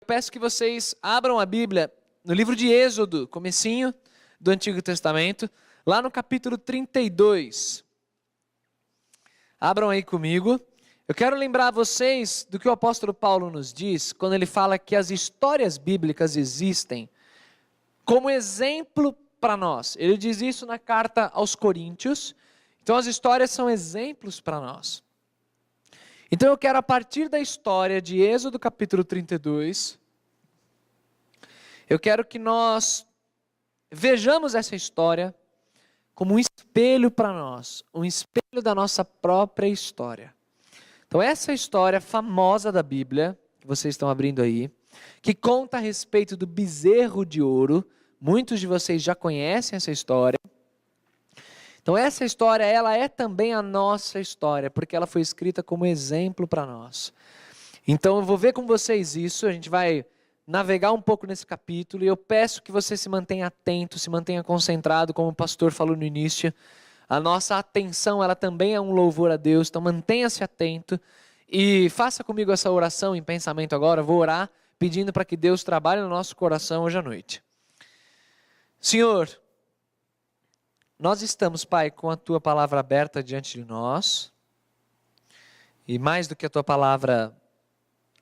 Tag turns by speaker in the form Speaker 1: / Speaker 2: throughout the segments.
Speaker 1: peço que vocês abram a Bíblia no livro de Êxodo, comecinho do Antigo Testamento, lá no capítulo 32. Abram aí comigo. Eu quero lembrar vocês do que o apóstolo Paulo nos diz, quando ele fala que as histórias bíblicas existem como exemplo para nós. Ele diz isso na carta aos Coríntios. Então as histórias são exemplos para nós. Então eu quero, a partir da história de Êxodo capítulo 32, eu quero que nós vejamos essa história como um espelho para nós, um espelho da nossa própria história. Então essa história famosa da Bíblia, que vocês estão abrindo aí, que conta a respeito do bezerro de ouro, muitos de vocês já conhecem essa história. Então essa história, ela é também a nossa história, porque ela foi escrita como exemplo para nós. Então eu vou ver com vocês isso, a gente vai navegar um pouco nesse capítulo, e eu peço que você se mantenha atento, se mantenha concentrado, como o pastor falou no início. A nossa atenção, ela também é um louvor a Deus, então mantenha-se atento e faça comigo essa oração em pensamento agora. Eu vou orar pedindo para que Deus trabalhe no nosso coração hoje à noite. Senhor, nós estamos, Pai, com a Tua palavra aberta diante de nós, e mais do que a Tua palavra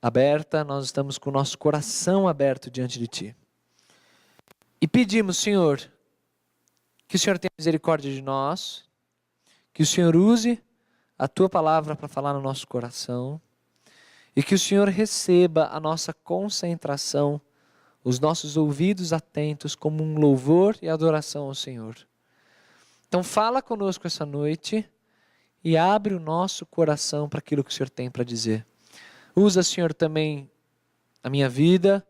Speaker 1: aberta, nós estamos com o nosso coração aberto diante de Ti. E pedimos, Senhor, que o Senhor tenha misericórdia de nós, que o Senhor use a Tua palavra para falar no nosso coração, e que o Senhor receba a nossa concentração, os nossos ouvidos atentos como um louvor e adoração ao Senhor. Então fala conosco essa noite e abre o nosso coração para aquilo que o Senhor tem para dizer. Usa, Senhor, também a minha vida,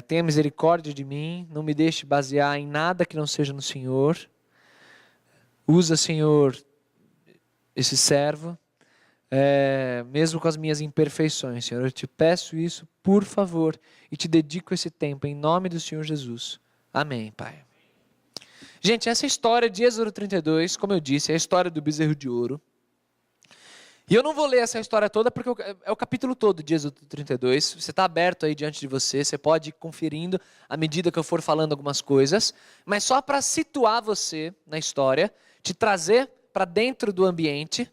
Speaker 1: tenha misericórdia de mim, não me deixe basear em nada que não seja no Senhor. Usa, Senhor, esse servo, mesmo com as minhas imperfeições, Senhor. Eu te peço isso, por favor, e te dedico esse tempo, em nome do Senhor Jesus. Amém, Pai. Gente, essa história de Êxodo 32, como eu disse, é a história do bezerro de ouro. E eu não vou ler essa história toda, porque é o capítulo todo de Êxodo 32. Você está aberto aí diante de você, você pode ir conferindo à medida que eu for falando algumas coisas. Mas só para situar você na história, te trazer para dentro do ambiente,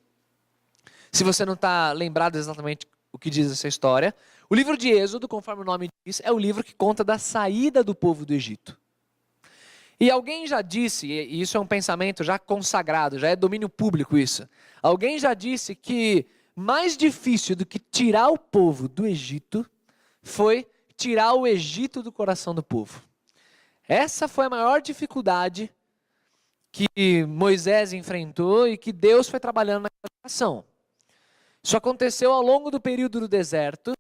Speaker 1: se você não está lembrado exatamente o que diz essa história. O livro de Êxodo, conforme o nome diz, é o livro que conta da saída do povo do Egito. E alguém já disse, e isso é um pensamento já consagrado, já é domínio público isso. Alguém já disse que mais difícil do que tirar o povo do Egito foi tirar o Egito do coração do povo. Essa foi a maior dificuldade que Moisés enfrentou e que Deus foi trabalhando naquela geração. Isso aconteceu ao longo do período do deserto.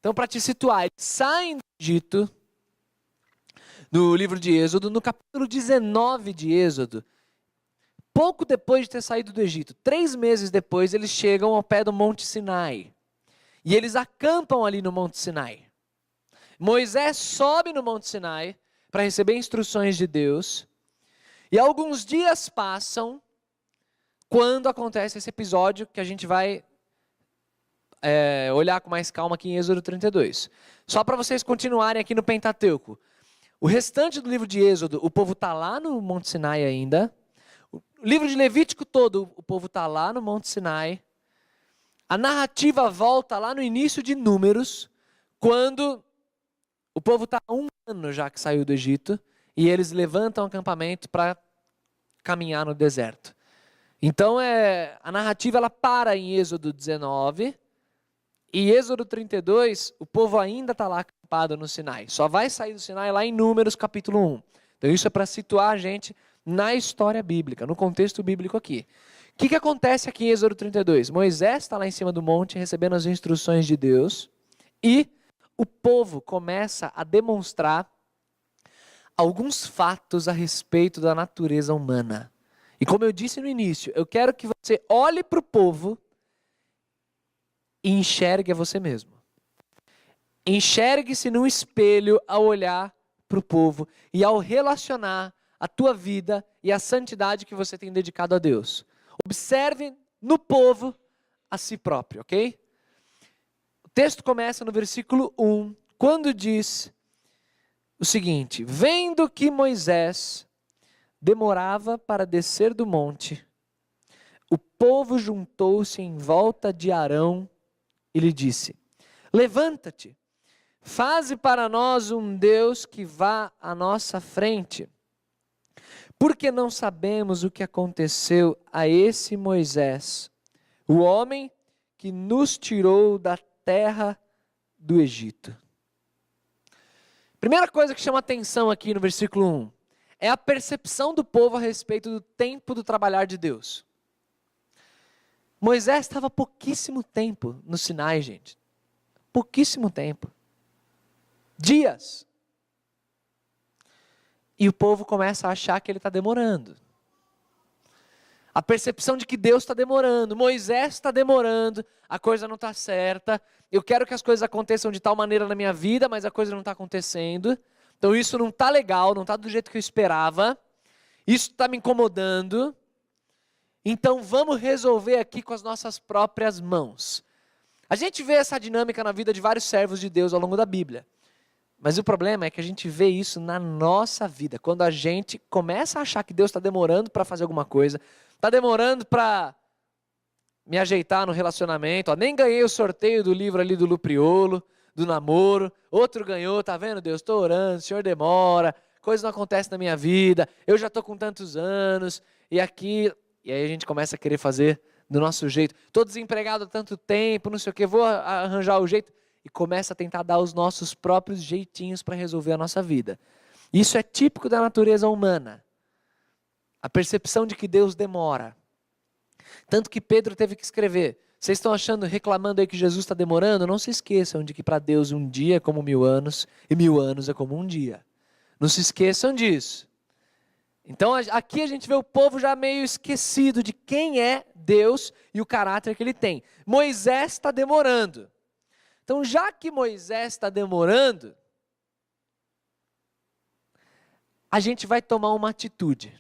Speaker 1: Então, para te situar, eles saem do Egito, no livro de Êxodo, no capítulo 19 de Êxodo, pouco depois de ter saído do Egito, 3 meses depois, eles chegam ao pé do Monte Sinai. E eles acampam ali no Monte Sinai. Moisés sobe no Monte Sinai para receber instruções de Deus. E alguns dias passam quando acontece esse episódio que a gente vai olhar com mais calma aqui em Êxodo 32. Só para vocês continuarem aqui no Pentateuco. O restante do livro de Êxodo, o povo está lá no Monte Sinai ainda. O livro de Levítico todo, o povo está lá no Monte Sinai. A narrativa volta lá no início de Números, quando o povo está há 1 ano já que saiu do Egito, e eles levantam o acampamento para caminhar no deserto. Então a narrativa ela para em Êxodo 19, e Êxodo 32, o povo ainda está lá acampado no Sinai. Só vai sair do Sinai lá em Números capítulo 1. Então isso é para situar a gente na história bíblica, no contexto bíblico aqui. O que acontece aqui em Êxodo 32? Moisés está lá em cima do monte recebendo as instruções de Deus, e o povo começa a demonstrar alguns fatos a respeito da natureza humana. E como eu disse no início, eu quero que você olhe para o povo e enxergue a você mesmo. Enxergue-se num espelho ao olhar para o povo e ao relacionar a tua vida e a santidade que você tem dedicado a Deus. Observe no povo a si próprio, ok? O texto começa no versículo 1 quando diz o seguinte: vendo que Moisés demorava para descer do monte, o povo juntou-se em volta de Arão e lhe disse: levanta-te, faze para nós um Deus que vá à nossa frente, porque não sabemos o que aconteceu a esse Moisés, o homem que nos tirou da terra do Egito. Primeira coisa que chama atenção aqui no versículo 1 é a percepção do povo a respeito do tempo do trabalhar de Deus. Moisés estava pouquíssimo tempo no Sinai, gente. Pouquíssimo tempo. Dias. E o povo começa a achar que ele está demorando. A percepção de que Deus está demorando, Moisés está demorando, a coisa não está certa, eu quero que as coisas aconteçam de tal maneira na minha vida, mas a coisa não está acontecendo, então isso não está legal, não está do jeito que eu esperava, isso está me incomodando, então vamos resolver aqui com as nossas próprias mãos. A gente vê essa dinâmica na vida de vários servos de Deus ao longo da Bíblia, mas o problema é que a gente vê isso na nossa vida, quando a gente começa a achar que Deus está demorando para fazer alguma coisa, está demorando para me ajeitar no relacionamento. Ó, nem ganhei o sorteio do livro ali do Lupriolo, do namoro. Outro ganhou, tá vendo, Deus? Estou orando, o Senhor demora, coisa não acontece na minha vida, eu já estou com tantos anos, e aqui... E aí a gente começa a querer fazer do nosso jeito. Estou desempregado há tanto tempo, não sei o que, vou arranjar o jeito. E começa a tentar dar os nossos próprios jeitinhos para resolver a nossa vida. Isso é típico da natureza humana. A percepção de que Deus demora. Tanto que Pedro teve que escrever: vocês estão reclamando aí que Jesus está demorando? Não se esqueçam de que para Deus um dia é como 1000 anos e 1000 anos é como um dia. Não se esqueçam disso. Então aqui a gente vê o povo já meio esquecido de quem é Deus e o caráter que ele tem. Moisés está demorando. Então já que Moisés está demorando, a gente vai tomar uma atitude.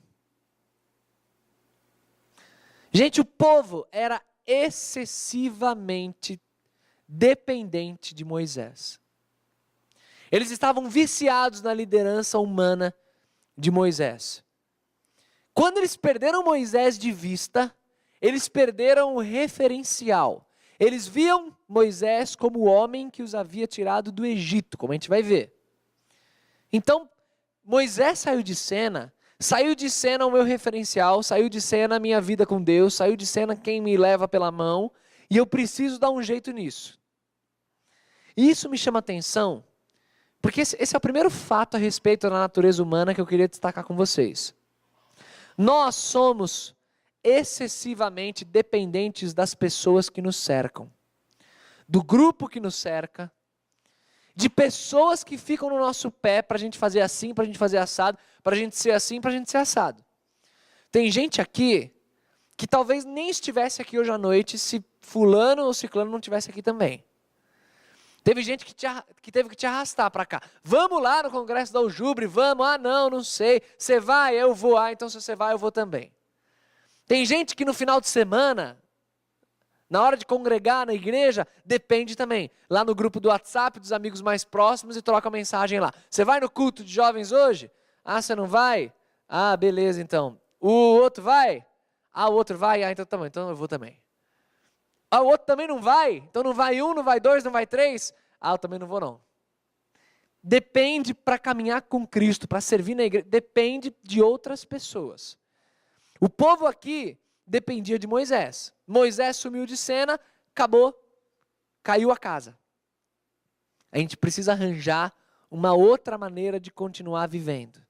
Speaker 1: Gente, o povo era excessivamente dependente de Moisés. Eles estavam viciados na liderança humana de Moisés. Quando eles perderam Moisés de vista, eles perderam o referencial. Eles viam Moisés como o homem que os havia tirado do Egito, como a gente vai ver. Então, Moisés saiu de cena o meu referencial, saiu de cena a minha vida com Deus, saiu de cena quem me leva pela mão, e eu preciso dar um jeito nisso. E isso me chama atenção, porque esse é o primeiro fato a respeito da natureza humana que eu queria destacar com vocês. Nós somos excessivamente dependentes das pessoas que nos cercam, do grupo que nos cerca, de pessoas que ficam no nosso pé para a gente fazer assim, para a gente fazer assado, para a gente ser assim, para a gente ser assado. Tem gente aqui que talvez nem estivesse aqui hoje à noite se fulano ou ciclano não estivesse aqui também. Teve gente que teve que te arrastar para cá. Vamos lá no congresso da Aljubre, vamos. Ah, não sei. Você vai, eu vou. Ah, então se você vai, eu vou também. Tem gente que no final de semana, na hora de congregar na igreja, depende também. Lá no grupo do WhatsApp, dos amigos mais próximos, e troca mensagem lá. Você vai no culto de jovens hoje? Ah, você não vai? Ah, beleza então. O outro vai? Ah, o outro vai? Ah, então tá bom, então eu vou também. Ah, o outro também não vai? Então não vai um, não vai dois, não vai três? Ah, eu também não vou não. Depende para caminhar com Cristo, para servir na igreja, depende de outras pessoas. O povo aqui dependia de Moisés. Moisés sumiu de cena, acabou, caiu a casa. A gente precisa arranjar uma outra maneira de continuar vivendo.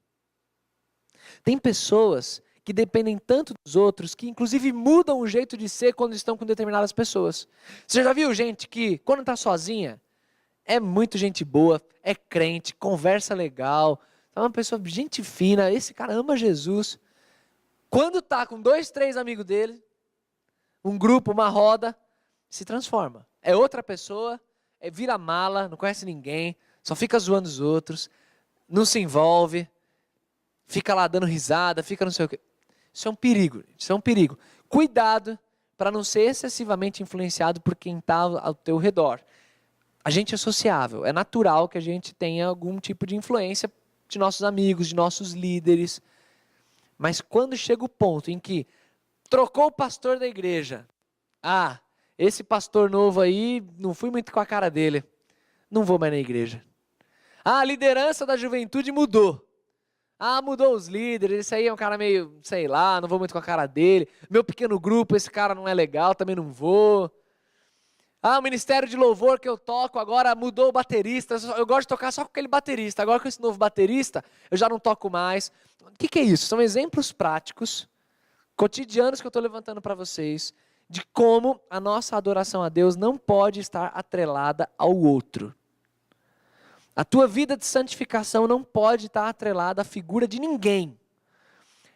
Speaker 1: Tem pessoas que dependem tanto dos outros, que inclusive mudam o jeito de ser quando estão com determinadas pessoas. Você já viu gente que, quando está sozinha, é muito gente boa, é crente, conversa legal, é uma pessoa, gente fina, esse cara ama Jesus. Quando está com 2, 3 amigos dele, um grupo, uma roda, se transforma. É outra pessoa, vira mala, não conhece ninguém, só fica zoando os outros, não se envolve, fica lá dando risada, fica não sei o quê. Isso é um perigo, isso é um perigo. Cuidado para não ser excessivamente influenciado por quem está ao teu redor. A gente é sociável, é natural que a gente tenha algum tipo de influência de nossos amigos, de nossos líderes. Mas quando chega o ponto em que trocou o pastor da igreja, esse pastor novo aí, não fui muito com a cara dele, não vou mais na igreja. A liderança da juventude mudou. Mudou os líderes, esse aí é um cara meio, sei lá, não vou muito com a cara dele. Meu pequeno grupo, esse cara não é legal, também não vou. O ministério de louvor que eu toco agora mudou o baterista. Eu gosto de tocar só com aquele baterista. Agora com esse novo baterista, eu já não toco mais. O que é isso? São exemplos práticos, cotidianos que eu estou levantando para vocês, de como a nossa adoração a Deus não pode estar atrelada ao outro. A tua vida de santificação não pode estar atrelada à figura de ninguém.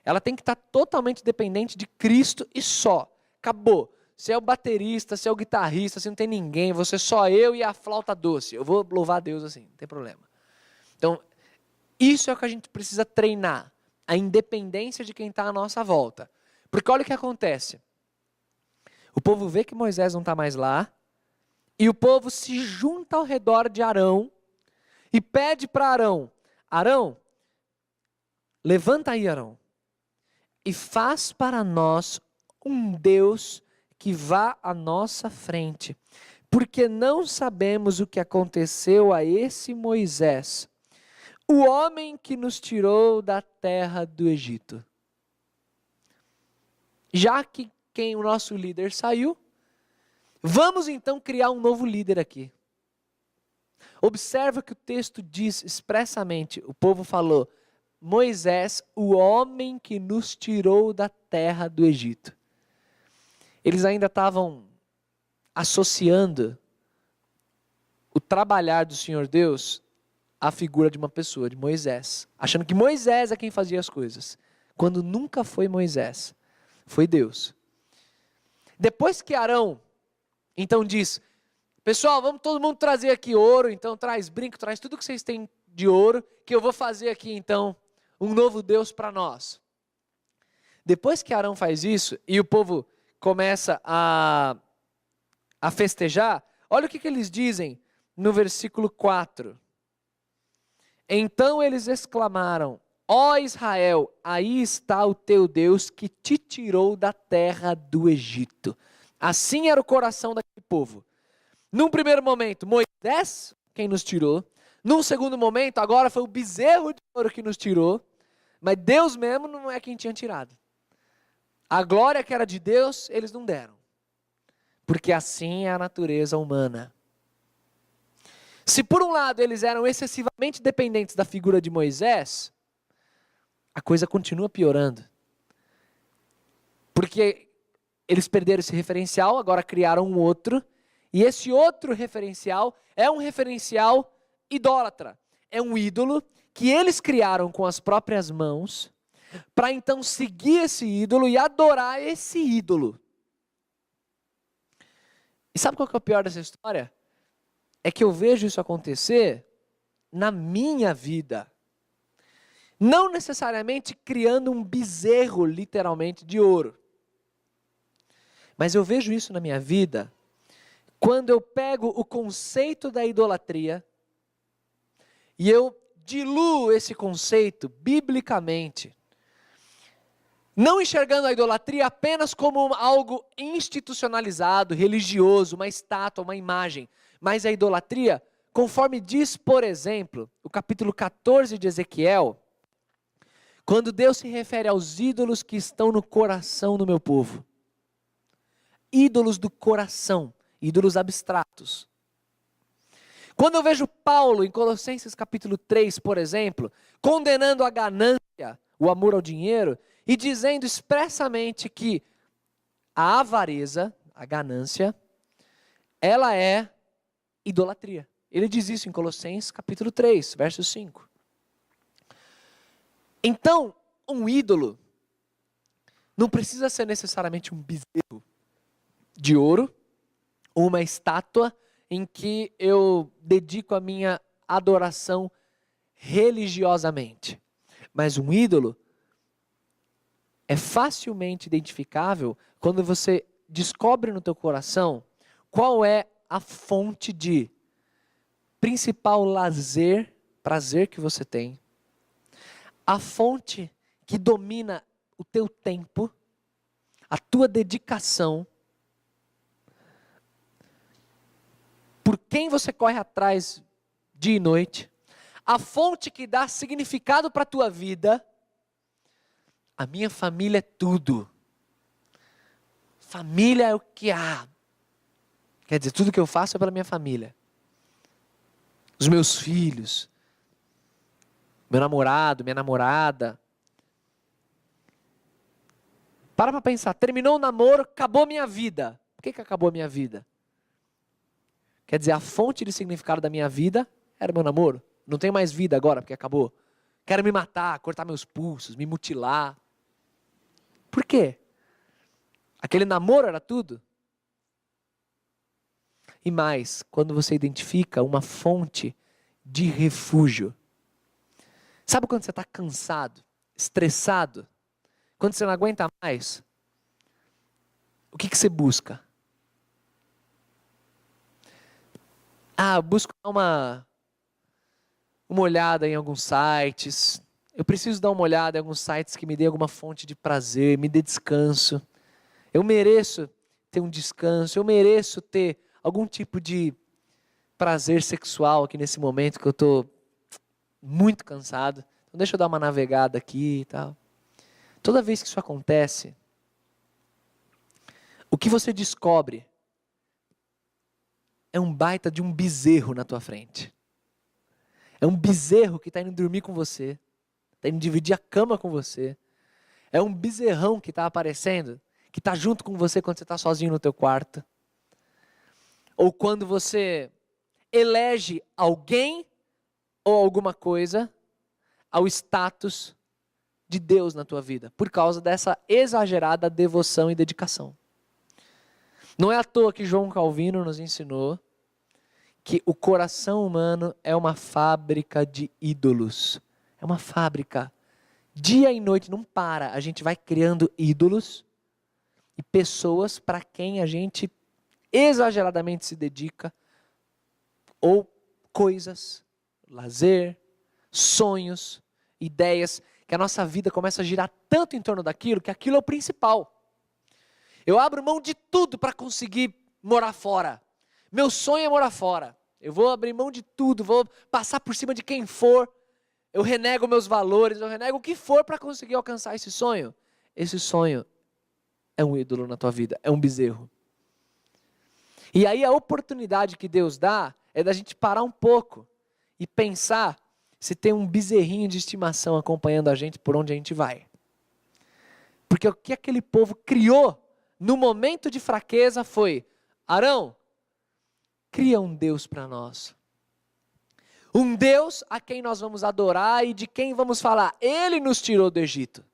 Speaker 1: Ela tem que estar totalmente dependente de Cristo e só. Acabou. Se é o baterista, se é o guitarrista, se não tem ninguém, você só eu e a flauta doce. Eu vou louvar a Deus assim, não tem problema. Então, isso é o que a gente precisa treinar. A independência de quem está à nossa volta. Porque olha o que acontece. O povo vê que Moisés não está mais lá, e o povo se junta ao redor de Arão, e pede para Arão, Arão, levanta aí Arão, e faz para nós um Deus que vá à nossa frente, porque não sabemos o que aconteceu a esse Moisés, o homem que nos tirou da terra do Egito. Já que o nosso líder saiu, vamos então criar um novo líder aqui. Observa que o texto diz expressamente, o povo falou, Moisés, o homem que nos tirou da terra do Egito. Eles ainda estavam associando o trabalhar do Senhor Deus à figura de uma pessoa, de Moisés. Achando que Moisés é quem fazia as coisas. Quando nunca foi Moisés, foi Deus. Depois que Arão, então diz, pessoal, vamos todo mundo trazer aqui ouro, então traz brinco, traz tudo que vocês têm de ouro, que eu vou fazer aqui então um novo Deus para nós. Depois que Arão faz isso, e o povo começa a festejar, olha o que eles dizem no versículo 4. Então eles exclamaram, ó Israel, aí está o teu Deus que te tirou da terra do Egito. Assim era o coração daquele povo. Num primeiro momento, Moisés, quem nos tirou. Num segundo momento, agora foi o bezerro de ouro que nos tirou. Mas Deus mesmo não é quem tinha tirado. A glória que era de Deus, eles não deram. Porque assim é a natureza humana. Se por um lado eles eram excessivamente dependentes da figura de Moisés, a coisa continua piorando. Porque eles perderam esse referencial, agora criaram um outro. E esse outro referencial é um referencial idólatra. É um ídolo que eles criaram com as próprias mãos, para então seguir esse ídolo e adorar esse ídolo. E sabe qual que é o pior dessa história? É que eu vejo isso acontecer na minha vida. Não necessariamente criando um bezerro, literalmente, de ouro. Mas eu vejo isso na minha vida quando eu pego o conceito da idolatria e eu diluo esse conceito biblicamente, não enxergando a idolatria apenas como algo institucionalizado, religioso, uma estátua, uma imagem, mas a idolatria, conforme diz, por exemplo, o capítulo 14 de Ezequiel, quando Deus se refere aos ídolos que estão no coração do meu povo. Ídolos do coração, ídolos abstratos. Quando eu vejo Paulo em Colossenses capítulo 3, por exemplo, condenando a ganância, o amor ao dinheiro, e dizendo expressamente que a avareza, a ganância, ela é idolatria. Ele diz isso em Colossenses capítulo 3, verso 5. Então, um ídolo não precisa ser necessariamente um bezerro de ouro, ou uma estátua em que eu dedico a minha adoração religiosamente. Mas um ídolo é facilmente identificável quando você descobre no teu coração qual é a fonte de principal prazer que você tem, a fonte que domina o teu tempo, a tua dedicação, por quem você corre atrás dia e noite, a fonte que dá significado para a tua vida. A minha família é tudo. Família é o que há. Quer dizer, tudo que eu faço é pela minha família. Os meus filhos, meu namorado, minha namorada. Para pensar, terminou o namoro, acabou minha vida. Por que acabou a minha vida? Quer dizer, a fonte de significado da minha vida era meu namoro. Não tenho mais vida agora porque acabou. Quero me matar, cortar meus pulsos, me mutilar. Por quê? Aquele namoro era tudo? E mais, quando você identifica uma fonte de refúgio. Sabe quando você está cansado, estressado? Quando você não aguenta mais? O que você busca? Eu busco dar uma olhada em alguns sites. Eu preciso dar uma olhada em alguns sites que me dê alguma fonte de prazer, me dê descanso. Eu mereço ter um descanso, eu mereço ter algum tipo de prazer sexual aqui nesse momento que eu estou muito cansado. Então deixa eu dar uma navegada aqui e tal. Toda vez que isso acontece, o que você descobre é um baita de um bezerro na tua frente. É um bezerro que está indo dormir com você, está indo dividir a cama com você. É um bezerrão que está aparecendo, que está junto com você quando você está sozinho no teu quarto. Ou quando você elege alguém ou alguma coisa ao status de Deus na tua vida, por causa dessa exagerada devoção e dedicação. Não é à toa que João Calvino nos ensinou que o coração humano é uma fábrica de ídolos. É uma fábrica. Dia e noite não para. A gente vai criando ídolos e pessoas para quem a gente exageradamente se dedica, ou coisas, lazer, sonhos, ideias, que a nossa vida começa a girar tanto em torno daquilo, que aquilo é o principal. Eu abro mão de tudo para conseguir morar fora. Meu sonho é morar fora. Eu vou abrir mão de tudo, vou passar por cima de quem for. Eu renego meus valores, eu renego o que for para conseguir alcançar esse sonho. Esse sonho é um ídolo na tua vida, é um bezerro. E aí a oportunidade que Deus dá é da gente parar um pouco e pensar se tem um bezerrinho de estimação acompanhando a gente por onde a gente vai. Porque o que aquele povo criou no momento de fraqueza foi: Arão, cria um Deus para nós. Um Deus a quem nós vamos adorar e de quem vamos falar: Ele nos tirou do Egito.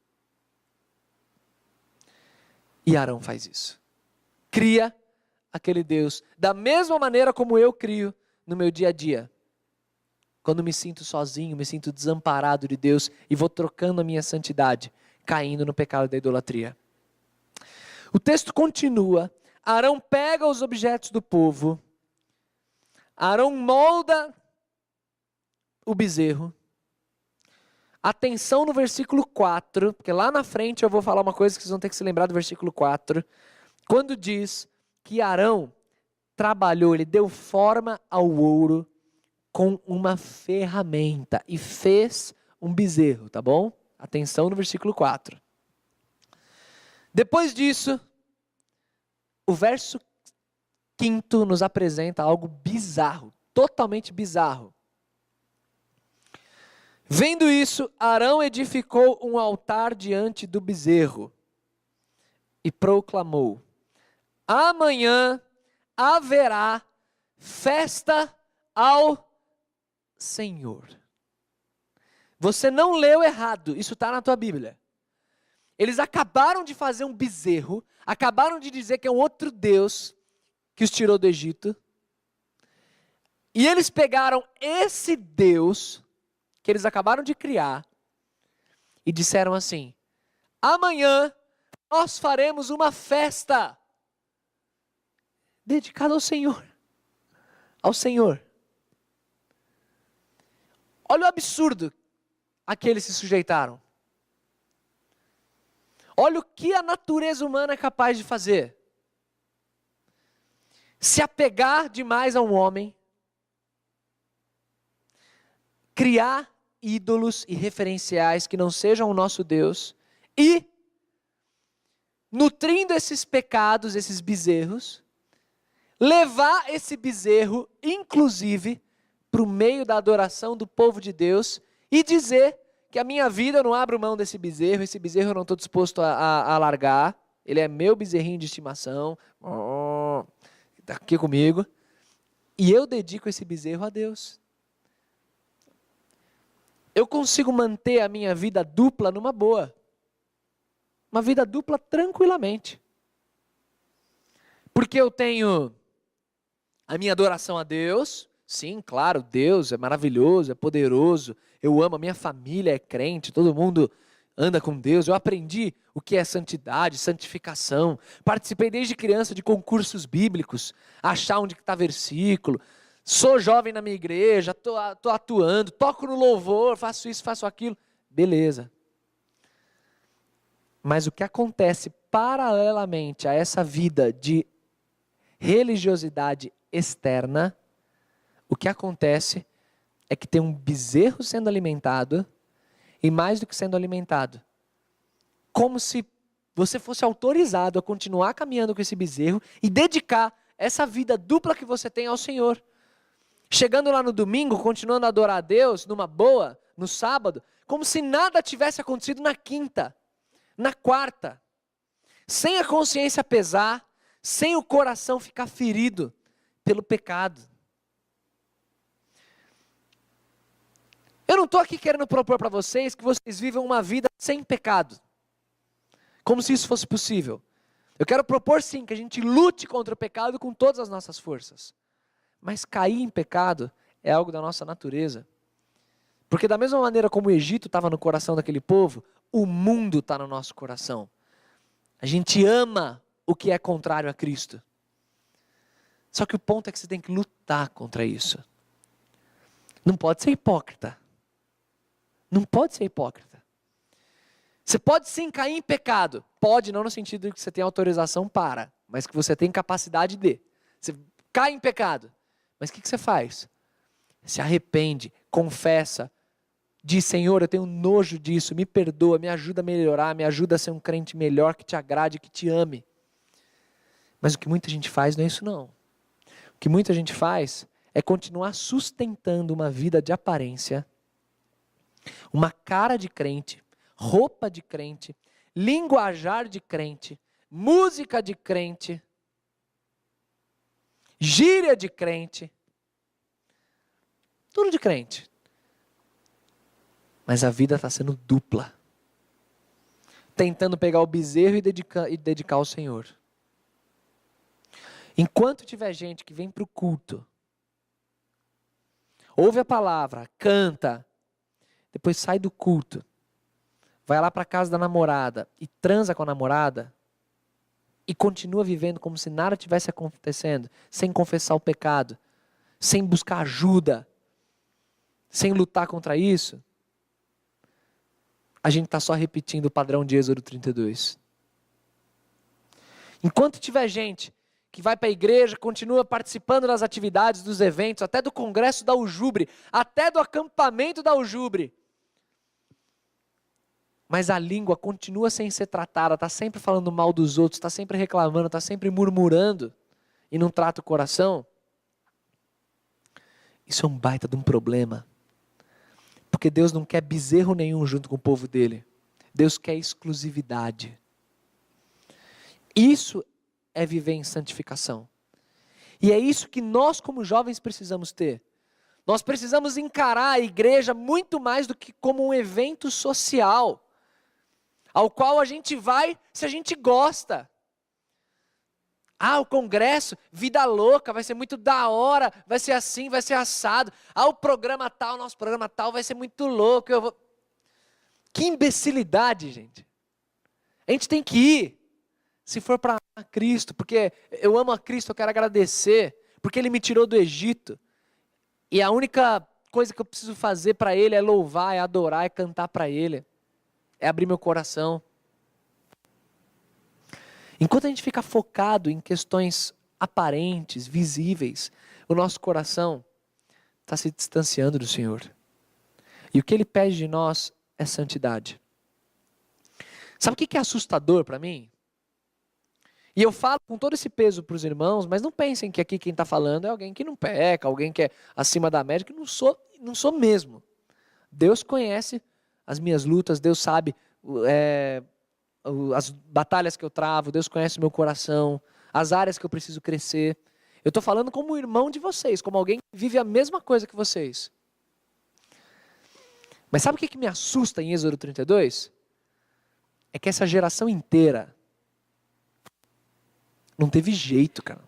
Speaker 1: E Arão faz isso. Cria aquele Deus, da mesma maneira como eu crio no meu dia a dia. Quando me sinto sozinho, me sinto desamparado de Deus e vou trocando a minha santidade, caindo no pecado da idolatria. O texto continua. Arão pega os objetos do povo. Arão molda o bezerro. Atenção no versículo 4, porque lá na frente eu vou falar uma coisa que vocês vão ter que se lembrar do versículo 4. Quando diz que Arão trabalhou, ele deu forma ao ouro com uma ferramenta e fez um bezerro, tá bom? Atenção no versículo 4. Depois disso, o verso 5 nos apresenta algo bizarro, totalmente bizarro. Vendo isso, Arão edificou um altar diante do bezerro e proclamou: amanhã haverá festa ao Senhor. Você não leu errado, isso está na tua Bíblia. Eles acabaram de fazer um bezerro, acabaram de dizer que é um outro Deus que os tirou do Egito. E eles pegaram esse Deus que eles acabaram de criar e disseram assim: amanhã nós faremos uma festa dedicada ao Senhor. Ao Senhor. Olha o absurdo a que eles se sujeitaram. Olha o que a natureza humana é capaz de fazer. Se apegar demais a um homem, criar ídolos e referenciais que não sejam o nosso Deus e, nutrindo esses pecados, esses bezerros, levar esse bezerro, inclusive, para o meio da adoração do povo de Deus e dizer que a minha vida eu não abro mão desse bezerro, esse bezerro eu não estou disposto a largar, ele é meu bezerrinho de estimação, está aqui comigo, e eu dedico esse bezerro a Deus. Eu consigo manter a minha vida dupla numa boa, uma vida dupla tranquilamente, porque eu tenho a minha adoração a Deus. Sim, claro, Deus é maravilhoso, é poderoso, eu amo, a minha família é crente, todo mundo anda com Deus, eu aprendi o que é santidade, santificação, participei desde criança de concursos bíblicos, achar onde está versículo, sou jovem na minha igreja, estou atuando, toco no louvor, faço isso, faço aquilo, beleza. Mas o que acontece paralelamente a essa vida de religiosidade externa, o que acontece é que tem um bezerro sendo alimentado, e mais do que sendo alimentado, como se você fosse autorizado a continuar caminhando com esse bezerro e dedicar essa vida dupla que você tem ao Senhor. Chegando lá no domingo, continuando a adorar a Deus, numa boa, no sábado, como se nada tivesse acontecido na quinta, na quarta, sem a consciência pesar, sem o coração ficar ferido pelo pecado. Eu não estou aqui querendo propor para vocês que vocês vivam uma vida sem pecado, como se isso fosse possível. Eu quero propor sim que a gente lute contra o pecado com todas as nossas forças. Mas cair em pecado é algo da nossa natureza. Porque da mesma maneira como o Egito estava no coração daquele povo, o mundo está no nosso coração. A gente ama o que é contrário a Cristo. Só que o ponto é que você tem que lutar contra isso. Não pode ser hipócrita. Não pode ser hipócrita. Você pode sim cair em pecado. Pode, não no sentido de que você tem autorização para, mas que você tem capacidade de. Você cai em pecado. Mas o que você faz? Se arrepende, confessa, diz: Senhor, eu tenho nojo disso, me perdoa, me ajuda a melhorar, me ajuda a ser um crente melhor, que te agrade, que te ame. Mas o que muita gente faz não é isso não. O que muita gente faz é continuar sustentando uma vida de aparência, uma cara de crente, roupa de crente, linguajar de crente, música de crente, gíria de crente, tudo de crente. Mas a vida está sendo dupla, tentando pegar o bezerro e dedicar ao Senhor. Enquanto tiver gente que vem para o culto, ouve a palavra, canta, depois sai do culto, vai lá para a casa da namorada e transa com a namorada, e continua vivendo como se nada tivesse acontecendo, sem confessar o pecado, sem buscar ajuda, sem lutar contra isso, a gente está só repetindo o padrão de Êxodo 32. Enquanto tiver gente que vai para a igreja, continua participando das atividades, dos eventos, até do congresso da Ujubre, até do acampamento da Ujubre, mas a língua continua sem ser tratada, está sempre falando mal dos outros, está sempre reclamando, está sempre murmurando, e não trata o coração, isso é um baita de um problema. Porque Deus não quer bezerro nenhum junto com o povo dele. Deus quer exclusividade. Isso é viver em santificação. E é isso que nós como jovens precisamos ter. Nós precisamos encarar a igreja muito mais do que como um evento social, ao qual a gente vai se a gente gosta. Ah, o congresso, vida louca, vai ser muito da hora, vai ser assim, vai ser assado. Ah, o programa tal, nosso programa tal vai ser muito louco. Que imbecilidade, gente. A gente tem que ir, se for para Cristo, porque eu amo a Cristo, eu quero agradecer, porque Ele me tirou do Egito. E a única coisa que eu preciso fazer para Ele é louvar, é adorar, é cantar para Ele, é abrir meu coração. Enquanto a gente fica focado em questões aparentes, visíveis, o nosso coração está se distanciando do Senhor. E o que Ele pede de nós é santidade. Sabe o que é assustador para mim? E eu falo com todo esse peso para os irmãos, mas não pensem que aqui quem está falando é alguém que não peca, alguém que é acima da média, que não sou mesmo. Deus conhece as minhas lutas, Deus sabe as batalhas que eu travo, Deus conhece o meu coração, as áreas que eu preciso crescer. Eu estou falando como irmão de vocês, como alguém que vive a mesma coisa que vocês. Mas sabe o que me assusta em Êxodo 32? É que essa geração inteira não teve jeito, cara.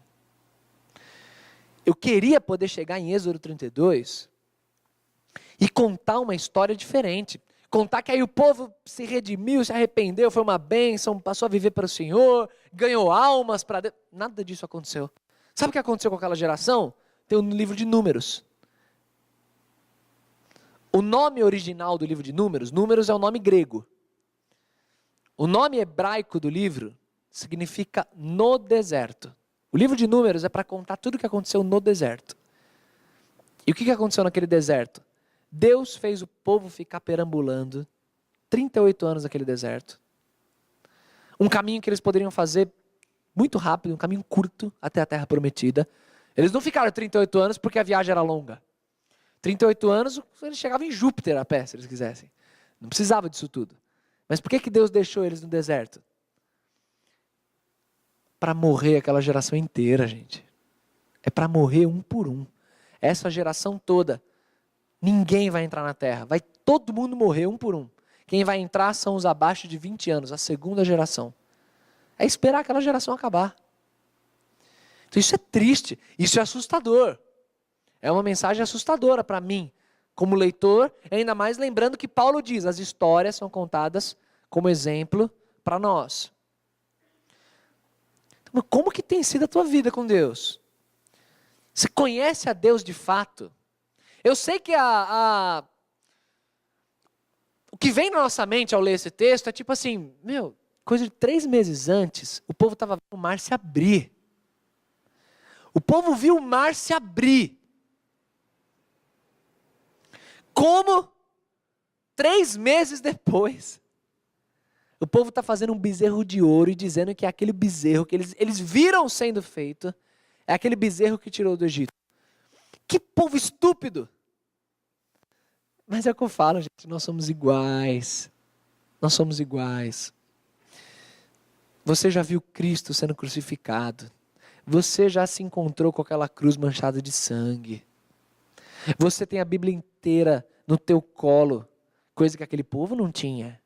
Speaker 1: Eu queria poder chegar em Êxodo 32 e contar uma história diferente. Contar que aí o povo se redimiu, se arrependeu, foi uma bênção, passou a viver para o Senhor, ganhou almas para Deus. Nada disso aconteceu. Sabe o que aconteceu com aquela geração? Tem no livro de Números. O nome original do livro de Números, Números é o nome grego. O nome hebraico do livro significa no deserto. O livro de Números é para contar tudo o que aconteceu no deserto. E o que aconteceu naquele deserto? Deus fez o povo ficar perambulando 38 anos naquele deserto. Um caminho que eles poderiam fazer muito rápido, um caminho curto até a terra prometida. Eles não ficaram 38 anos porque a viagem era longa. 38 anos, eles chegavam em Júpiter a pé, se eles quisessem. Não precisava disso tudo. Mas por que Deus deixou eles no deserto? Para morrer aquela geração inteira, gente. É para morrer um por um. Essa geração toda, ninguém vai entrar na terra. Vai todo mundo morrer um por um. Quem vai entrar são os abaixo de 20 anos, a segunda geração. É esperar aquela geração acabar. Então isso é triste, isso é assustador. É uma mensagem assustadora para mim, como leitor, ainda mais lembrando que Paulo diz, as histórias são contadas como exemplo para nós. Então, como que tem sido a tua vida com Deus? Você conhece a Deus de fato? Eu sei que o que vem na nossa mente ao ler esse texto é tipo assim, coisa de 3 meses antes, o povo estava vendo o mar se abrir. O povo viu o mar se abrir. Como 3 meses depois, o povo está fazendo um bezerro de ouro e dizendo que é aquele bezerro que eles viram sendo feito, é aquele bezerro que tirou do Egito. Que povo estúpido! Mas é o que eu falo, gente, nós somos iguais. Nós somos iguais. Você já viu Cristo sendo crucificado. Você já se encontrou com aquela cruz manchada de sangue. Você tem a Bíblia inteira no teu colo, coisa que aquele povo não tinha.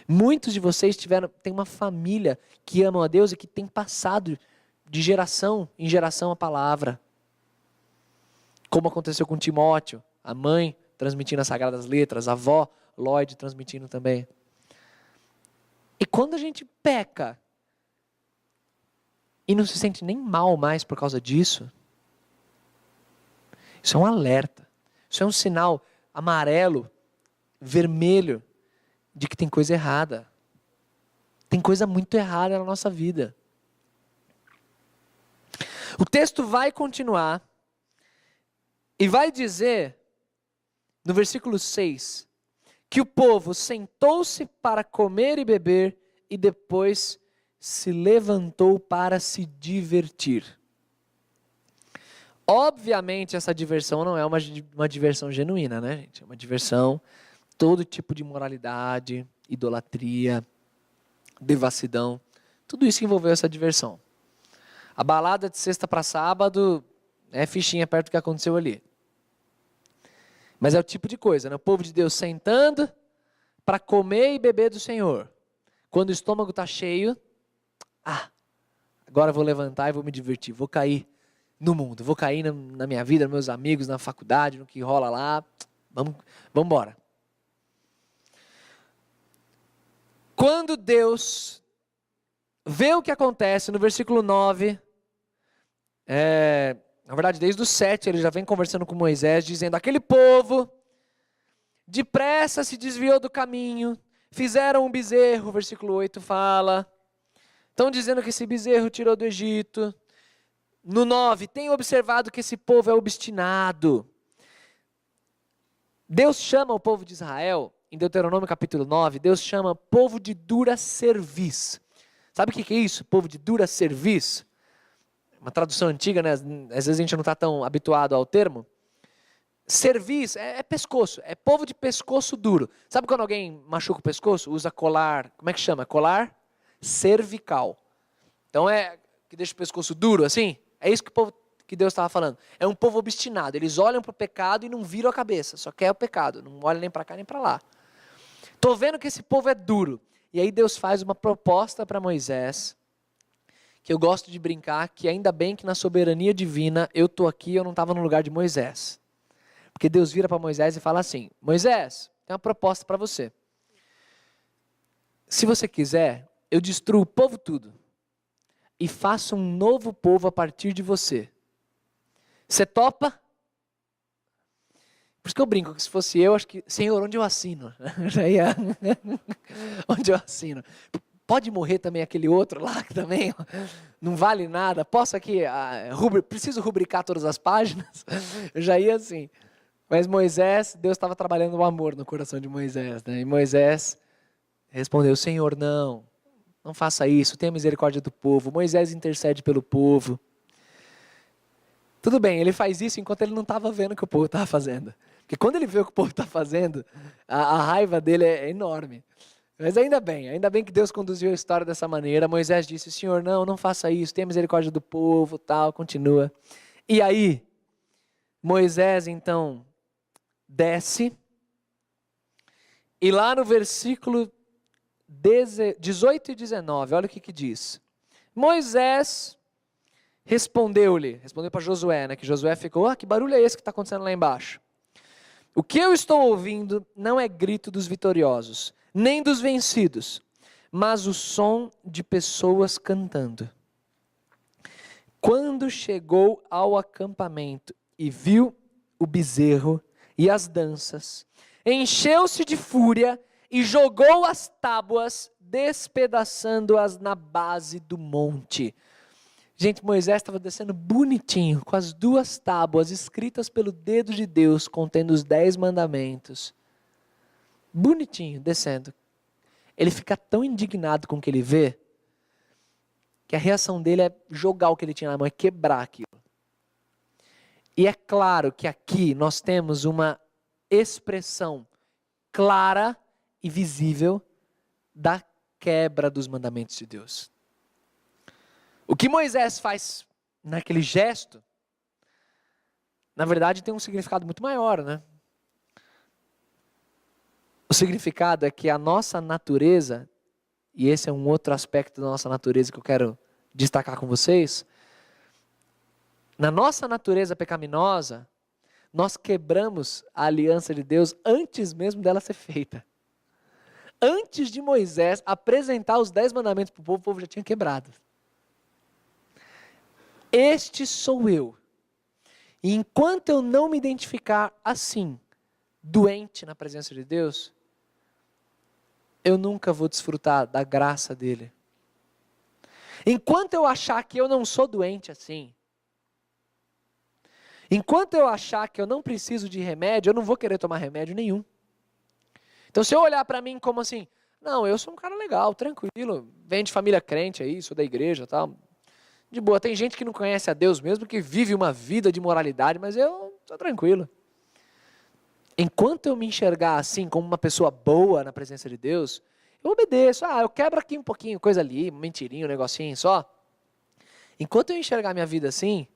Speaker 1: Muitos de vocês têm uma família que amam a Deus e que tem passado de geração em geração a palavra. Como aconteceu com Timóteo, a mãe transmitindo as Sagradas Letras, a avó Lloyd transmitindo também. E quando a gente peca e não se sente nem mal mais por causa disso, isso é um alerta. Isso é um sinal amarelo, vermelho, de que tem coisa errada. Tem coisa muito errada na nossa vida. O texto vai continuar e vai dizer, no versículo 6, que o povo sentou-se para comer e beber e depois se levantou para se divertir. Obviamente essa diversão não é uma diversão genuína, né, gente? É uma diversão, todo tipo de imoralidade, idolatria, devassidão, tudo isso envolveu essa diversão. A balada de sexta para sábado é fichinha perto do que aconteceu ali. Mas é o tipo de coisa, né? O povo de Deus sentando para comer e beber do Senhor. Quando o estômago está cheio, agora eu vou levantar e vou me divertir, vou cair no mundo, vou cair na minha vida, nos meus amigos, na faculdade, no que rola lá, vamos embora. Quando Deus vê o que acontece, no versículo 9, Na verdade, desde o 7 ele já vem conversando com Moisés, dizendo: aquele povo depressa se desviou do caminho, fizeram um bezerro, versículo 8 fala. Estão dizendo que esse bezerro tirou do Egito. No 9, tem observado que esse povo é obstinado. Deus chama o povo de Israel, em Deuteronômio capítulo 9, Deus chama povo de dura cerviz. Sabe o que é isso? Povo de dura cerviz? Uma tradução antiga, né? Às vezes a gente não está tão habituado ao termo. Cerviz é pescoço, é povo de pescoço duro. Sabe quando alguém machuca o pescoço? Usa colar, como é que chama? Colar cervical. Então é que deixa o pescoço duro assim? É isso que Deus estava falando. É um povo obstinado. Eles olham para o pecado e não viram a cabeça. Só quer o pecado. Não olha nem para cá nem para lá. Estou vendo que esse povo é duro. E aí Deus faz uma proposta para Moisés, que eu gosto de brincar, que ainda bem que na soberania divina eu estou aqui e eu não estava no lugar de Moisés. Porque Deus vira para Moisés e fala assim: Moisés, tem uma proposta para você. Se você quiser, eu destruo o povo tudo e faço um novo povo a partir de você. Você topa? Por isso que eu brinco, que se fosse eu, acho que, Senhor, onde eu assino? Já ia... onde eu assino? Pode morrer também aquele outro lá, que também não vale nada. Posso aqui, preciso rubricar todas as páginas? Eu já ia assim. Mas Moisés, Deus estava trabalhando o amor no coração de Moisés, né? E Moisés respondeu: Senhor, não faça isso, tenha misericórdia do povo. Moisés intercede pelo povo. Tudo bem, ele faz isso enquanto ele não estava vendo o que o povo estava fazendo. Porque quando ele vê o que o povo está fazendo, a raiva dele é enorme. Mas ainda bem que Deus conduziu a história dessa maneira. Moisés disse: Senhor, não faça isso, tenha misericórdia do povo, tal, continua. E aí, Moisés então desce, e lá no versículo 18 e 19, olha o que diz. Moisés respondeu para Josué, né, que Josué ficou: que barulho é esse que está acontecendo lá embaixo? O que eu estou ouvindo não é grito dos vitoriosos, nem dos vencidos, mas o som de pessoas cantando. Quando chegou ao acampamento e viu o bezerro e as danças, encheu-se de fúria e jogou as tábuas, despedaçando-as na base do monte. Gente, Moisés estava descendo bonitinho, com as 2 tábuas escritas pelo dedo de Deus, contendo os 10 mandamentos. Bonitinho, descendo. Ele fica tão indignado com o que ele vê, que a reação dele é jogar o que ele tinha na mão, é quebrar aquilo. E é claro que aqui nós temos uma expressão clara e visível da quebra dos mandamentos de Deus. O que Moisés faz naquele gesto, na verdade tem um significado muito maior, né? O significado é que a nossa natureza, e esse é um outro aspecto da nossa natureza que eu quero destacar com vocês, na nossa natureza pecaminosa, nós quebramos a aliança de Deus antes mesmo dela ser feita. Antes de Moisés apresentar os 10 mandamentos para o povo já tinha quebrado. Este sou eu. E enquanto eu não me identificar assim, doente na presença de Deus, eu nunca vou desfrutar da graça dele. Enquanto eu achar que eu não sou doente assim, enquanto eu achar que eu não preciso de remédio, eu não vou querer tomar remédio nenhum. Então se eu olhar para mim como assim, não, eu sou um cara legal, tranquilo, venho de família crente aí, sou da igreja e tal, de boa, tem gente que não conhece a Deus mesmo, que vive uma vida de moralidade, mas eu estou tranquilo. Enquanto eu me enxergar assim, como uma pessoa boa na presença de Deus, eu obedeço. Eu quebro aqui um pouquinho, coisa ali, um mentirinho, um negocinho só. Enquanto eu enxergar minha vida assim,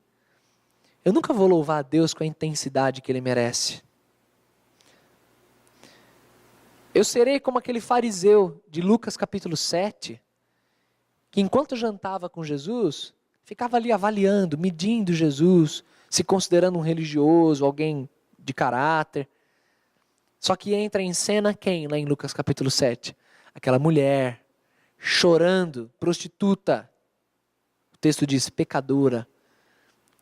Speaker 1: eu nunca vou louvar a Deus com a intensidade que Ele merece. Eu serei como aquele fariseu de Lucas capítulo 7, que enquanto jantava com Jesus, ficava ali avaliando, medindo Jesus, se considerando um religioso, alguém de caráter. Só que entra em cena quem lá em Lucas capítulo 7? Aquela mulher, chorando, prostituta. O texto diz, pecadora.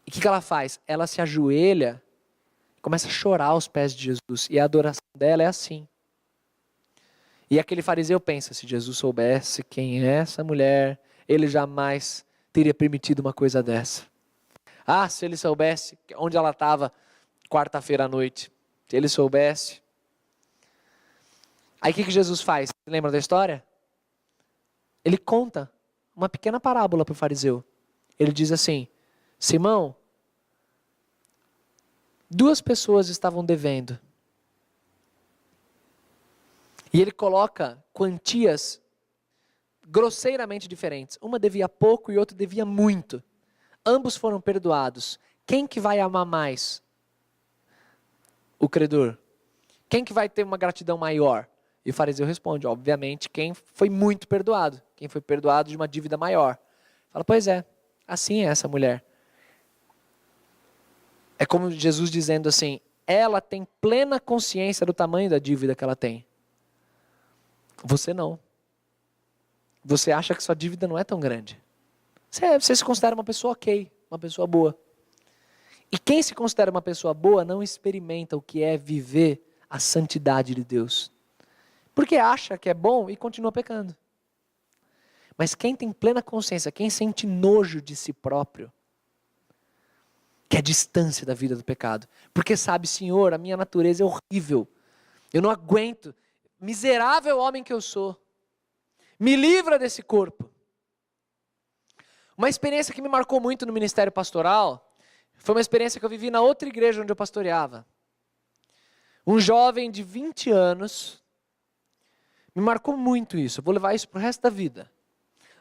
Speaker 1: E o que ela faz? Ela se ajoelha, começa a chorar aos pés de Jesus. E a adoração dela é assim. E aquele fariseu pensa, se Jesus soubesse quem é essa mulher, ele jamais teria permitido uma coisa dessa. Ah, se ele soubesse onde ela estava quarta-feira à noite. Se ele soubesse. Aí o que Jesus faz? Você lembra da história? Ele conta uma pequena parábola para o fariseu. Ele diz assim, Simão, 2 pessoas estavam devendo. E ele coloca quantias grosseiramente diferentes. Uma devia pouco e outra devia muito. Ambos foram perdoados. Quem que vai amar mais? O credor. Quem que vai ter uma gratidão maior? E o fariseu responde, obviamente, quem foi muito perdoado. Quem foi perdoado de uma dívida maior. Fala, pois é, assim é essa mulher. É como Jesus dizendo assim, ela tem plena consciência do tamanho da dívida que ela tem. Você não. Você acha que sua dívida não é tão grande. Você se considera uma pessoa ok, uma pessoa boa. E quem se considera uma pessoa boa não experimenta o que é viver a santidade de Deus. Porque acha que é bom e continua pecando. Mas quem tem plena consciência, quem sente nojo de si próprio, quer distância da vida do pecado. Porque sabe, Senhor, a minha natureza é horrível. Eu não aguento. Miserável homem que eu sou. Me livra desse corpo. Uma experiência que me marcou muito no ministério pastoral foi uma experiência que eu vivi na outra igreja onde eu pastoreava. Um jovem de 20 anos, me marcou muito isso, eu vou levar isso para o resto da vida.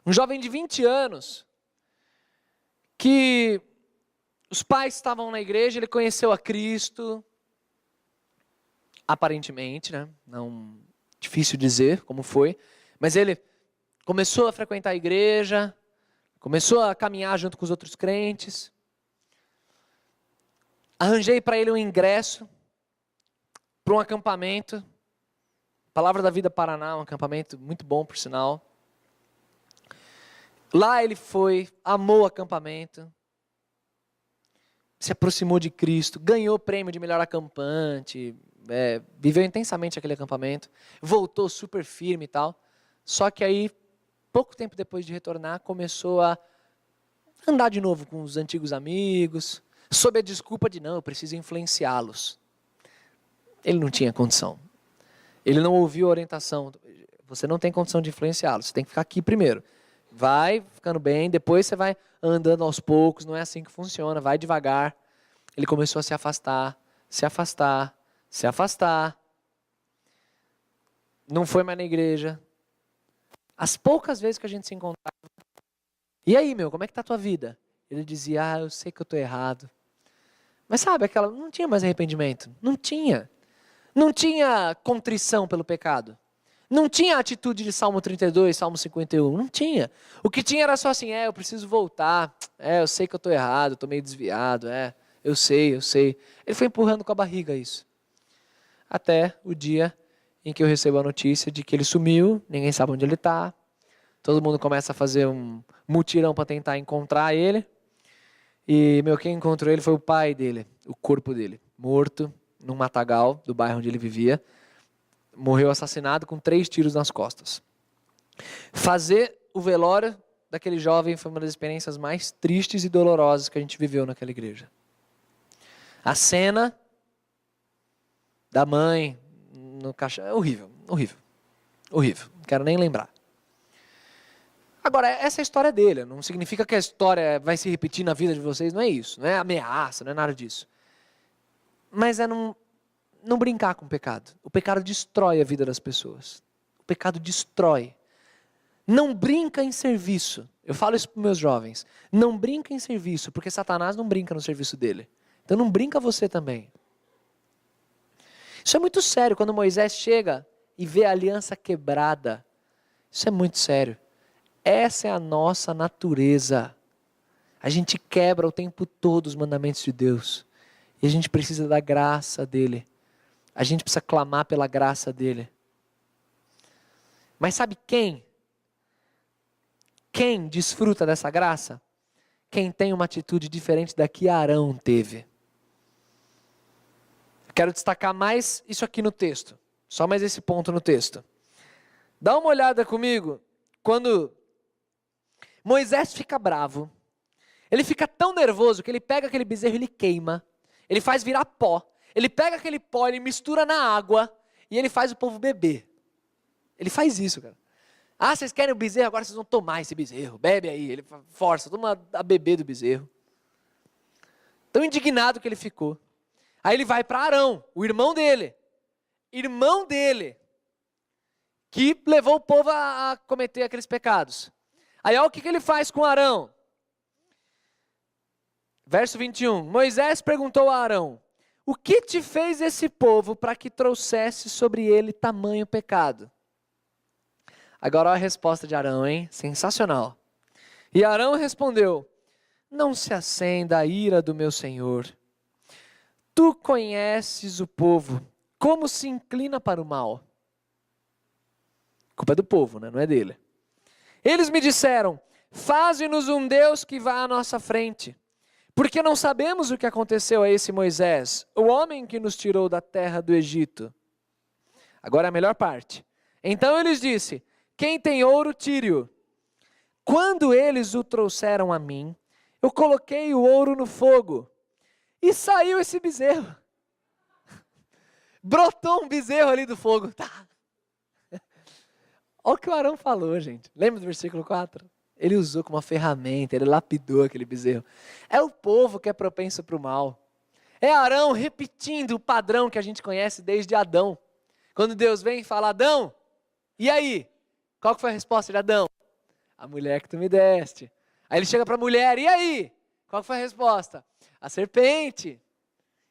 Speaker 1: Um jovem de 20 anos, que os pais estavam na igreja, ele conheceu a Cristo, aparentemente, né? Não, difícil dizer como foi, mas ele começou a frequentar a igreja, começou a caminhar junto com os outros crentes. Arranjei para ele um ingresso para um acampamento. Palavra da Vida Paraná, um acampamento muito bom, por sinal. Lá ele foi, amou o acampamento, se aproximou de Cristo, ganhou o prêmio de melhor acampante, viveu intensamente aquele acampamento, voltou super firme e tal. Só que aí, pouco tempo depois de retornar, começou a andar de novo com os antigos amigos, sob a desculpa de não, eu preciso influenciá-los. Ele não tinha condição. Ele não ouviu a orientação. Você não tem condição de influenciá-los, você tem que ficar aqui primeiro. Vai ficando bem, depois você vai andando aos poucos, não é assim que funciona, vai devagar. Ele começou a se afastar, se afastar, se afastar. Não foi mais na igreja. As poucas vezes que a gente se encontrava, e aí, meu, como é que tá a tua vida? Ele dizia, eu sei que eu tô errado. Mas sabe, não tinha mais arrependimento. Não tinha. Não tinha contrição pelo pecado. Não tinha atitude de Salmo 32, Salmo 51. Não tinha. O que tinha era só assim, eu preciso voltar. Eu sei que eu tô errado, tô meio desviado. Eu sei. Ele foi empurrando com a barriga isso. Até o dia em que eu recebo a notícia de que ele sumiu, ninguém sabe onde ele está. Todo mundo começa a fazer um mutirão para tentar encontrar ele. E, quem encontrou ele foi o pai dele, o corpo dele, morto num matagal do bairro onde ele vivia. Morreu assassinado com 3 tiros nas costas. Fazer o velório daquele jovem foi uma das experiências mais tristes e dolorosas que a gente viveu naquela igreja. A cena da mãe no caixão é horrível. Não quero nem lembrar. Agora, essa é a história dele. Não significa que a história vai se repetir na vida de vocês. Não é isso. Não é ameaça, não é nada disso. Mas é não brincar com o pecado. O pecado destrói a vida das pessoas. O pecado destrói. Não brinca em serviço. Eu falo isso para os meus jovens. Não brinca em serviço, porque Satanás não brinca no serviço dele. Então não brinca você também. Isso é muito sério. Quando Moisés chega e vê a aliança quebrada. Isso é muito sério. Essa é a nossa natureza. A gente quebra o tempo todo os mandamentos de Deus. E a gente precisa da graça dele. A gente precisa clamar pela graça dele. Mas sabe quem? Quem desfruta dessa graça? quem tem uma atitude diferente da que Arão teve. Quero destacar mais isso aqui no texto. Só mais esse ponto no texto. Dá uma olhada comigo. Quando Moisés fica bravo, ele fica tão nervoso que ele pega aquele bezerro e ele queima. Ele faz virar pó. Ele pega aquele pó, ele mistura na água e ele faz o povo beber. Ele faz isso, cara. Ah, vocês querem o bezerro? Agora vocês vão tomar esse bezerro. Bebe aí. Ele força, toma a beber do bezerro. Tão indignado que ele ficou. Aí ele vai para Arão, o irmão dele. Irmão dele. Que levou o povo a cometer aqueles pecados. Aí olha o que ele faz com Arão. Verso 21. Moisés perguntou a Arão: o que te fez esse povo para que trouxesse sobre ele tamanho pecado? Agora olha a resposta de Arão, hein? Sensacional. E Arão respondeu: não se acenda a ira do meu senhor. Tu conheces o povo, como se inclina para o mal. A culpa é do povo, né? Não é dele. Eles me disseram: faze-nos um Deus que vá à nossa frente. Porque não sabemos o que aconteceu a esse Moisés, o homem que nos tirou da terra do Egito. Agora a melhor parte. Então eles disse: quem tem ouro, tire-o. Quando eles o trouxeram a mim, eu coloquei o ouro no fogo e saiu esse bezerro. Brotou um bezerro ali do fogo. Tá. Olha o que o Arão falou, gente. Lembra do versículo 4? Ele usou como uma ferramenta, ele lapidou aquele bezerro. É o povo que é propenso para o mal. É Arão repetindo o padrão que a gente conhece desde Adão. Quando Deus vem e fala: Adão, e aí? Qual que foi a resposta de Adão? A mulher que tu me deste. Aí ele chega para a mulher: e aí? Qual que foi a resposta? A serpente.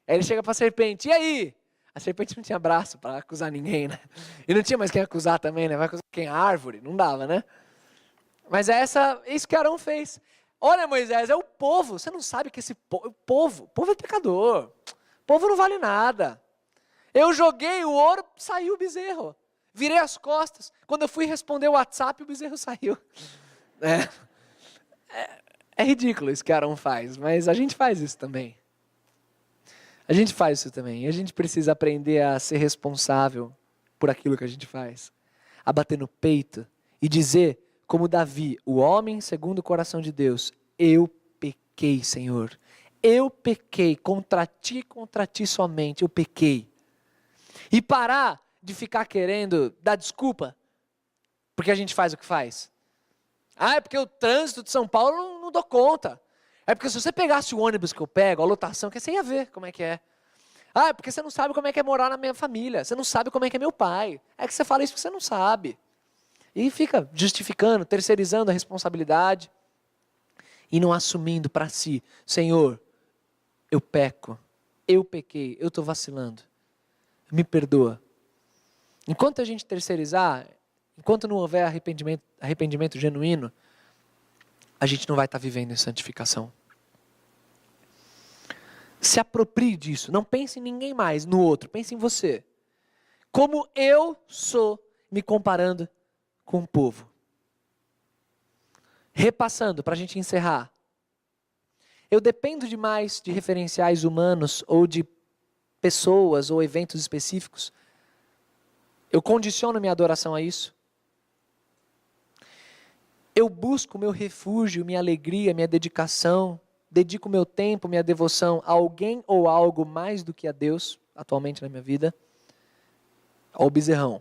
Speaker 1: Aí ele chega para a serpente: e aí? A serpente não tinha braço para acusar ninguém, né? E não tinha mais quem acusar também, né? Vai acusar quem? A árvore? Não dava, né? Mas é isso que Arão fez. Olha, Moisés, é o povo. Você não sabe que esse povo é pecador. O povo não vale nada. Eu joguei o ouro, saiu o bezerro. Virei as costas. Quando eu fui responder o WhatsApp, o bezerro saiu. É ridículo isso que Arão faz, mas a gente faz isso também. A gente faz isso também. E a gente precisa aprender a ser responsável por aquilo que a gente faz. A bater no peito e dizer, como Davi, o homem segundo o coração de Deus: eu pequei, Senhor. Eu pequei contra ti somente, eu pequei. E parar de ficar querendo dar desculpa porque a gente faz o que faz. Ah, é porque o trânsito de São Paulo não dou conta. É porque se você pegasse o ônibus que eu pego, a lotação, que você ia ver como é que é. Ah, é porque você não sabe como é que é morar na minha família. Você não sabe como é que é meu pai. É que você fala isso porque você não sabe. E fica justificando, terceirizando a responsabilidade. E não assumindo para si: Senhor, eu peco. Eu pequei, eu estou vacilando. Me perdoa. Enquanto a gente terceirizar, enquanto não houver arrependimento genuíno, a gente não vai estar vivendo em santificação. Se aproprie disso. Não pense em ninguém mais, no outro. Pense em você. Como eu sou, me comparando com o povo. Repassando, para a gente encerrar. Eu dependo demais de referenciais humanos ou de pessoas ou eventos específicos. Eu condiciono minha adoração a isso. Eu busco meu refúgio, minha alegria, minha dedicação, dedico meu tempo, minha devoção a alguém ou algo mais do que a Deus, atualmente na minha vida, ao bezerrão.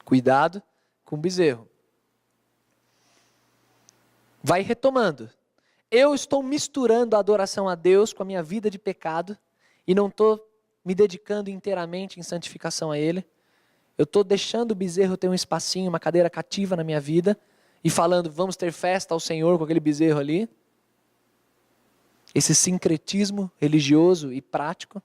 Speaker 1: Cuidado com o bezerro. Vai retomando. Eu estou misturando a adoração a Deus com a minha vida de pecado e não estou me dedicando inteiramente em santificação a Ele. Eu estou deixando o bezerro ter um espacinho, uma cadeira cativa na minha vida e falando: vamos ter festa ao Senhor com aquele bezerro ali. Esse sincretismo religioso e prático.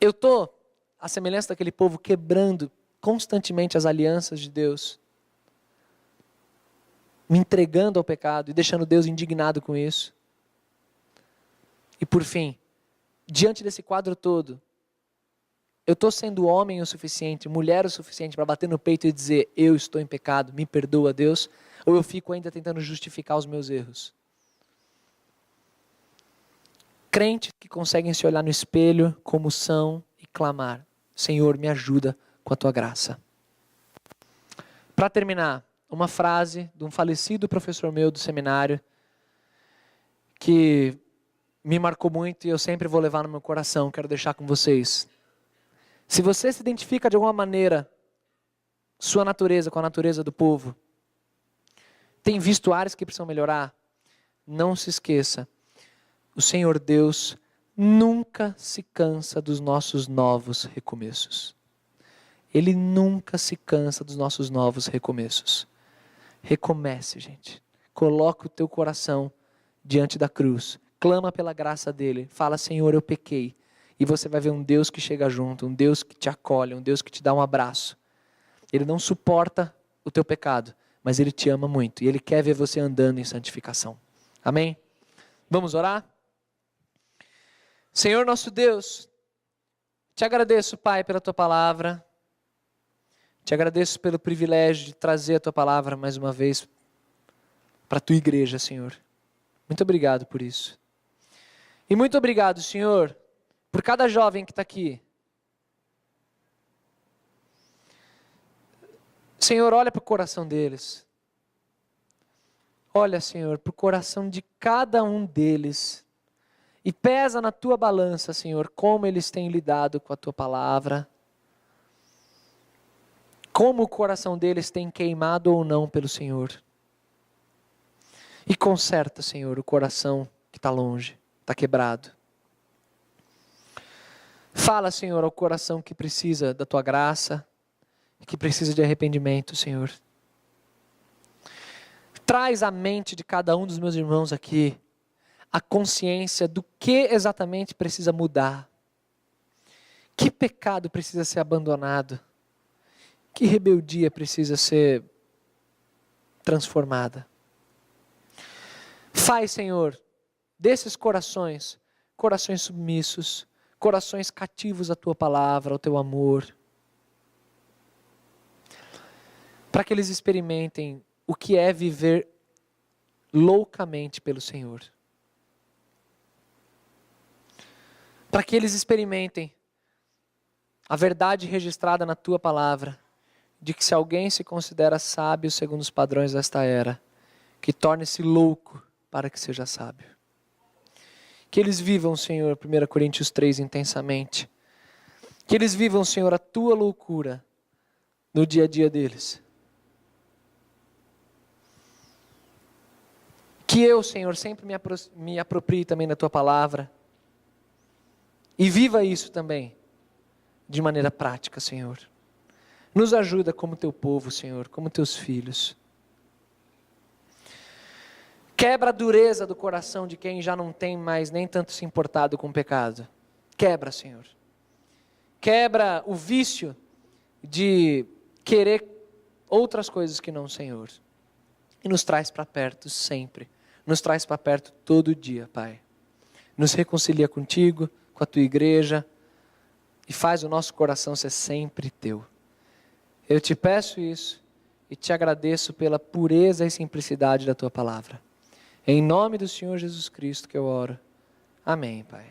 Speaker 1: Eu estou, à semelhança daquele povo, quebrando constantemente as alianças de Deus, me entregando ao pecado e deixando Deus indignado com isso. E por fim, diante desse quadro todo, eu estou sendo homem o suficiente, mulher o suficiente para bater no peito e dizer: eu estou em pecado, me perdoa, Deus? Ou eu fico ainda tentando justificar os meus erros? Crentes que conseguem se olhar no espelho como são e clamar: Senhor, me ajuda com a tua graça. Para terminar, uma frase de um falecido professor meu do seminário que me marcou muito e eu sempre vou levar no meu coração, quero deixar com vocês. Se você se identifica de alguma maneira, sua natureza com a natureza do povo, tem visto áreas que precisam melhorar, não se esqueça, o Senhor Deus nunca se cansa dos nossos novos recomeços. Ele nunca se cansa dos nossos novos recomeços. Recomece, gente. Coloca o teu coração diante da cruz. Clama pela graça dele. Fala: Senhor, eu pequei. E você vai ver um Deus que chega junto, um Deus que te acolhe, um Deus que te dá um abraço. Ele não suporta o teu pecado, mas ele te ama muito. E ele quer ver você andando em santificação. Amém? Vamos orar? Senhor nosso Deus, te agradeço, Pai, pela tua palavra. Te agradeço pelo privilégio de trazer a tua palavra mais uma vez para a tua igreja, Senhor. Muito obrigado por isso. E muito obrigado, Senhor, por cada jovem que está aqui. Senhor, olha para o coração deles. Olha, Senhor, para o coração de cada um deles. E pesa na tua balança, Senhor, como eles têm lidado com a tua palavra. Como o coração deles tem queimado ou não pelo Senhor. E conserta, Senhor, o coração que está longe, está quebrado. Fala, Senhor, ao coração que precisa da tua graça, que precisa de arrependimento, Senhor. Traz à mente de cada um dos meus irmãos aqui a consciência do que exatamente precisa mudar. Que pecado precisa ser abandonado. Que rebeldia precisa ser transformada. Faz, Senhor, desses corações, corações submissos, corações cativos à tua palavra, ao teu amor. Para que eles experimentem o que é viver loucamente pelo Senhor. Para que eles experimentem a verdade registrada na tua palavra, de que se alguém se considera sábio segundo os padrões desta era, que torne-se louco para que seja sábio. Que eles vivam, Senhor, 1 Coríntios 3 intensamente. Que eles vivam, Senhor, a tua loucura no dia a dia deles. Que eu, Senhor, sempre me aproprie também da tua palavra. E viva isso também de maneira prática, Senhor. Nos ajuda como teu povo, Senhor, como teus filhos. Quebra a dureza do coração de quem já não tem mais nem tanto se importado com o pecado. Quebra, Senhor. Quebra o vício de querer outras coisas que não o Senhor. E nos traz para perto sempre. Nos traz para perto todo dia, Pai. Nos reconcilia contigo, com a tua igreja. E faz o nosso coração ser sempre teu. Eu te peço isso e te agradeço pela pureza e simplicidade da tua palavra. Em nome do Senhor Jesus Cristo que eu oro. Amém, Pai.